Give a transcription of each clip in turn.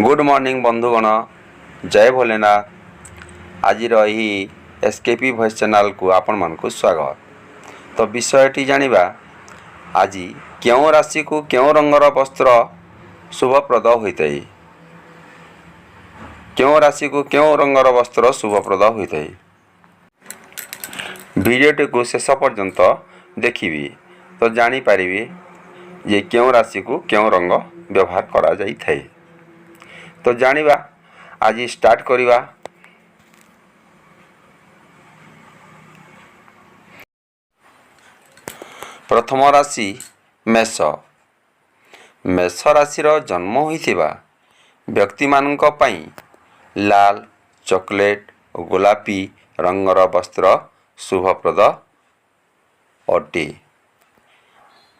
Good morning बंधुगण, जय भोलेनाथ। आज एसकेपी वॉइस चैनल को आपण मानक स्वागत। तो विषयटी जानिबा आज क्यों राशि को क्यों रंगर वस्त्र शुभप्रद होता है। क्यों राशि को क्यों रंगर वस्त्र शुभप्रद होता है। वीडियोटी को शेष पर्यंत देखिए तो जानीपर जे क्यों राशि को क्यों रंग व्यवहार करा जाई थाए। तो जानिबा आज स्टार्ट करिबा। प्रथम राशि मेष। मेष राशि जन्म होइथिबा व्यक्ति मानक पई लाल, चॉकलेट और गोलापी रंगर वस्त्र शुभप्रद अटे।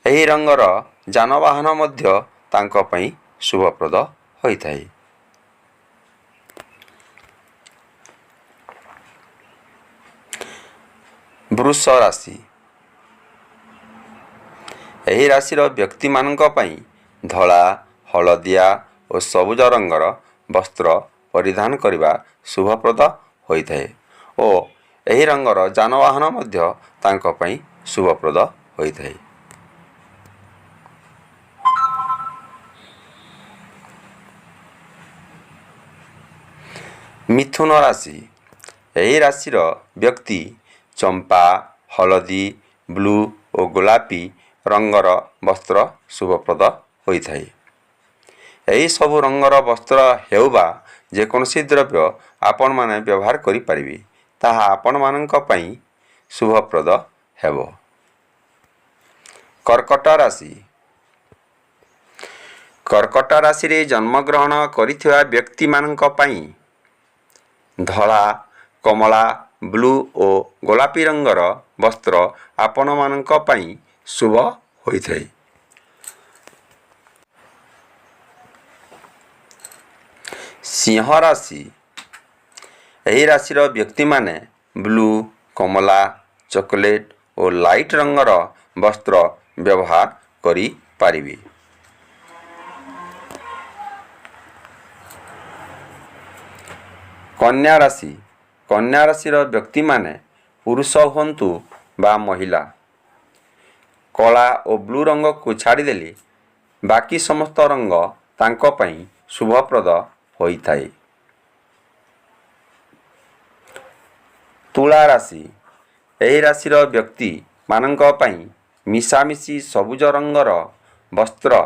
एही रंगर जानवाहन मध्य तांक पई शुभप्रद होइथाए। वृष राशि। एही राशि व्यक्ति मानक पई धला, हलदिया और सबुज रंगर वस्त्र परिधान करिबा शुभप्रद होइथाए और एही रंगर जानवाहन मध्य तांक पई शुभप्रद होइथाए। मिथुन राशि। एही राशि व्यक्ति चंपा, हलदी, ब्लू और गोलापी रंगर वस्त्र शुभप्रद होइथाए। एही सबु रंगर वस्त्र हेउबा जेकोसी द्रव्य आपण माने व्यवहार करि परिबे ताहा आपण मानक पई शुभप्रद हेबो। कर्कट राशि। कर्कट राशि रे जन्म ग्रहण करिथिबा व्यक्ति मानक पई धला, कमला, ब्लू और गोलापी रंगर वस्त्र आपण मानक पई शुभ होइथाए। सिंह राशि। एही राशि व्यक्ति माने ब्लू, कमला, चॉकलेट और लाइट रंगर वस्त्र व्यवहार करि पारिबे। कन्या राशि। कन्या राशि व्यक्ति माने पुरुष हुंतु बा महिला कला और ब्लू रंग को छाड़देले बाकी समस्त रंग तांको पई शुभप्रद होइथाए। तुला राशि। एही राशि व्यक्ति मानक पई मिशामिशी सबुज रंगर वस्त्र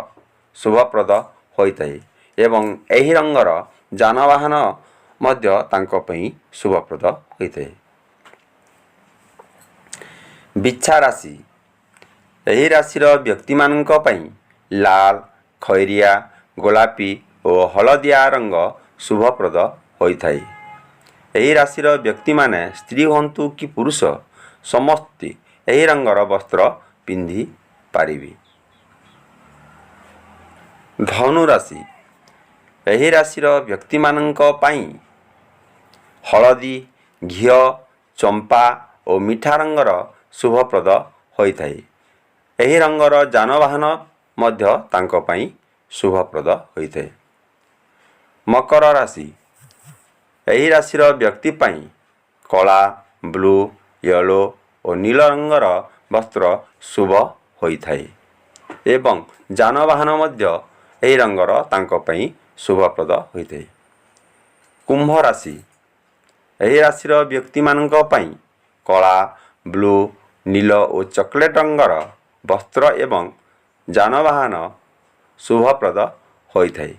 शुभप्रद होइथाए एवं एही रंगर जानवाहन मध्य तांको पई शुभप्रद होइथाए। बिच्छा राशि। एही राशि व्यक्ति मानक पई लाल, खैरिया, गोलापी और हलदिया रंग शुभप्रद होइथाए। एही राशि व्यक्ति माने स्त्री हुंतु कि पुरुष समस्ते एही रंगर वस्त्र पिंधि पारिबे। धनु राशि। एही राशि व्यक्ति मानक पई हलदी, घिया, चंपा और मीठा रंगर शुभप्रद होइथाए। एही रंगर जानवाहन मध्य तांक पई शुभप्रद होइथाए। मकर राशि। एही राशि व्यक्ति पई कला, ब्लू, येलो और नील रंगर वस्त्र शुभ होइथाए एवं जानवाहन मध्य एही रंगर तांक पई शुभप्रद होइथाए। कुंभ राशि। एही राशि व्यक्ति मानक पई कला, ब्लू, नील और चॉकलेट रंगर वस्त्र एवं जानवाहन शुभप्रद होइथाए।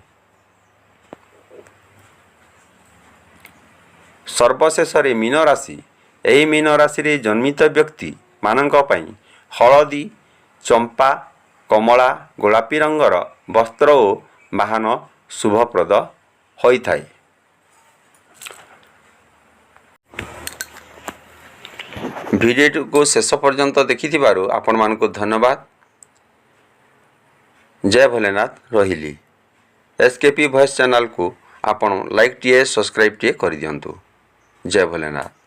सर्वशेष मीन राशि। एही मीन राशि रे जन्मित व्यक्ति मानक पई हलदी, चंपा, कमला, गोलापी रंगर वस्त्र और वाहन शुभप्रद होइथाए। वीडियो को शेष पर्यंत देखिथिबारु आपण मानकु धन्यवाद। जय भोलेनाथ रहिली। एसकेपी वॉइस चैनल को आपण लाइक टिए सब्सक्राइब टिए कर दियंतु। जय भोलेनाथ।